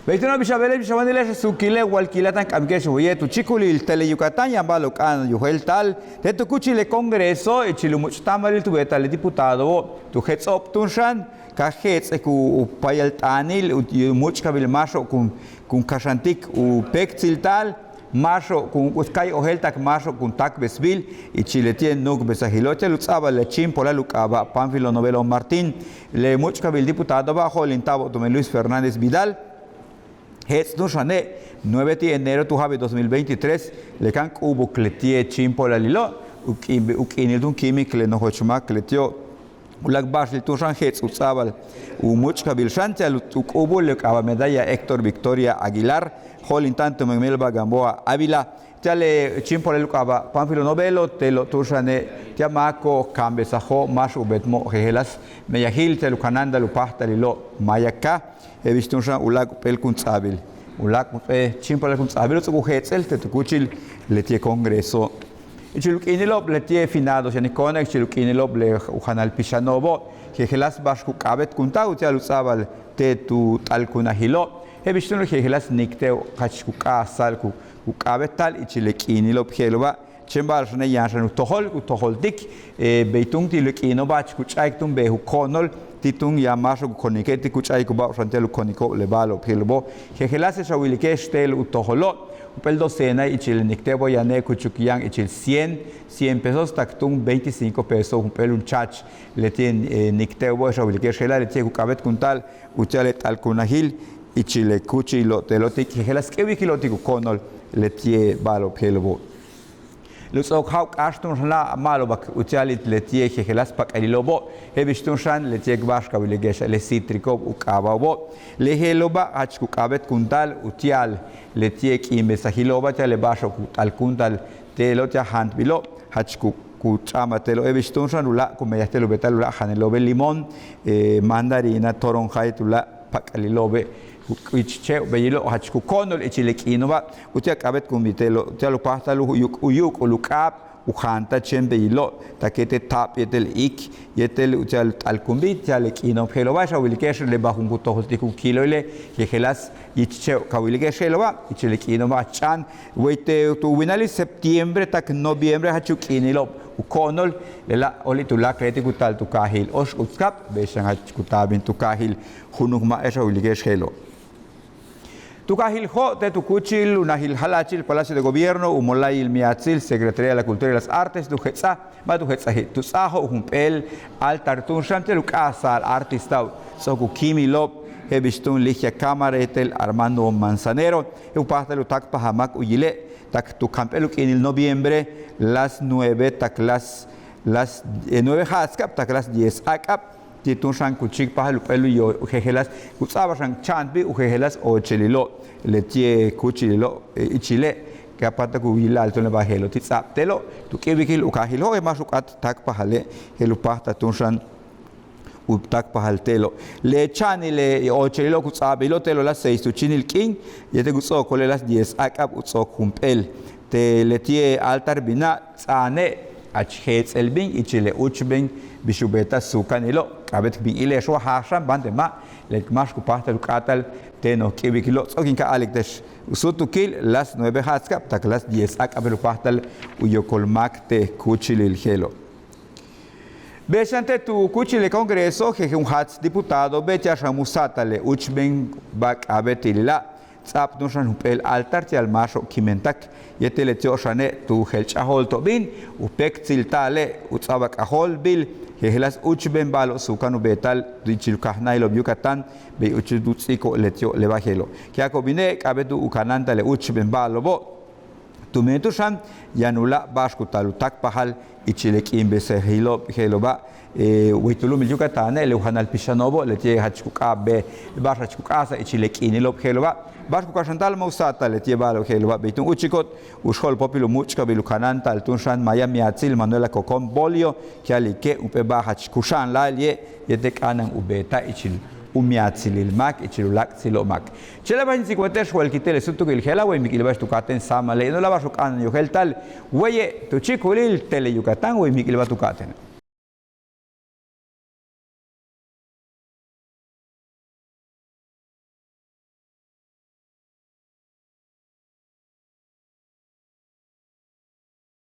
Veitino bishabele bishabanile sukile walkilatan kamkesh huye tu chikuli el tele Yucatán yambalo kan yuhel tal te tu kuchile congreso e chilumuch tamaril tu betale diputado tu hets optunshan ka hets ku payal tanil much kabil masho kun kashantik u pektil tal masho kun uskay ohel tak masho kun tak besbil y chiletien nuk besahilote lutsaba le chim pola lukaba Pánfilo Novelo Martín le much kabil diputado bajo el intabo Luis Fernández Vidal. Het nushane 9 de enero tu habe 2023 le kan kubo kletie chimpo la lilo ukinil dun kimik le no hochma kletio ulag bashil tu shan het utsabal u much kabil shante al kubo le kaba medalla Héctor Victoria Aguilar holin tanto Melba Gamboa Ávila tale chimpo le kaba Pánfilo Novelo telo tu shane tiamako kambe saho mas ubetmo helas meyahil telu kananda lu pahta lilo mayaka he visto un ulag pel kunzabil ulag chimpal kunzabil so hetzel te kuchil letie congreso ichiluk inilop letie finado yani konek chiluk inilop le uhanal pishanovo que gelas bashku kabet kuntau te alusabal te tu tal kunahilo he visto un gelas nikte kachku kasal ku kabet tal ichilek inilop helwa chembal shne yanshan tohol dik beitung tiluk inobach kuchaiktum behu konol titung yamasho koniketi kuchay kuba shantelu koniko lebalo pilbo jejelase shawilike shtel utoholo upel docena ichil niktebo yane kuchukiyan ichil 100 pesos taktung 25 pesos upel un chach letien niktebo shawilike shela letie kukabet kuntal uchalet alkunahil ichile kuchilo telotik jejelas kewikiloti konol letie balo pilbo Los Okhawk Ashton la malo bak uchalit letie jejelas pak alilobo hebistun shan letie gbashka bilegesha le citrico ukababo le heloba achku kabet kuntal utial letie ki mesahiloba tale basho al kuntal telo tia hand bilo achku kuchama telo hebistun shan ula kumeyatelo betal ula hanelobe limón mandarina toronjay tula pak alilobe Ichiche beyilo hachku konol ichilek inova utia kabet kumitelo telo pahtalu uyuk ulukab uhanta chen beyilo takete tap yetel ik yetel utia alkumbit yalek ino phelo basha wilikesh le bahun kutohtiku kiloile yehelas ichiche kawilikesh lewa ichilek inova chan wete tu winali septiembre tak noviembre hachuk inilo ukonol lela olitula kreti kutal tu kahil osh utskap beshan hachku tabin tu kahil hunukma esha wilikesh helo Tukahil ho de tukuchil unahil halachil Palacio de Gobierno umolay il miatzil Secretaría de la Cultura y las Artes duhetsa ma duhetsa hit tusaho humpel altartun shamtel ukasal artista soku kimilop hebistun ligia camaretel Armando Manzanero upahtalu tak pahamak uyile tak tu campeluk en el noviembre las 9 tak las 9 haskap tak las 10 akap titun shan kuchik pahal pelu yo jejelas kutsaba shan chanbi ujejelas o chelilo letie kuchilo ichile kapata ku wilal to le bahelo titsap telo tu kebikil ukahilo e masukat tak pahale helu pahta tun shan tak pahal telo le chanile o chelilo kutsabilo telo las 6 tu chinil king yete kutso kole las 10 akap utso kumpel te letie altar bina tsane achhets elbing ichile uchbing bishubeta sukanilo kabet bin ile shwa hasham bandema lek mashku pahta lukatal teno kibikilo tsokinka alektesh usutukil las 9 hatskap tak las 10 akabelu pahtal uyokolmak te kuchilil gelo Bechante tu kuchile congreso que un hats diputado becha shamusatale uchben bak abetilila tsap nushan upel altar ti almasho kimentak yetele tioshane tu helchahol tobin upek tiltale utsabak ahol bil helas uchben balo sukanu betal dichil kahnailo Yucatán be uchidutsiko letio levagelo kiako bine kabetu ukananta le uchben balo bo tumetushan yanula bashkutalu tak pahal ichilek imbese heloba witulum Yucatán le uhanal pishanobo letie hachkuka be bashachkukasa ichilek inilo heloba bashkuka shantal mausata letie balo heloba beitun uchikot ushol popilo muchka bilukananta altunshan Miami atzil Manuela Cocom Bolio kialike upe bahachkushan lalie yetek anan ubeta ichil umiatzilil mak ichilulak silomak chela bain 50 wal kitele sutu gil hela we mikil bash tukaten samale no la bashuk an yo heltal weye tu chikulil tele Yucatán we mikil batukaten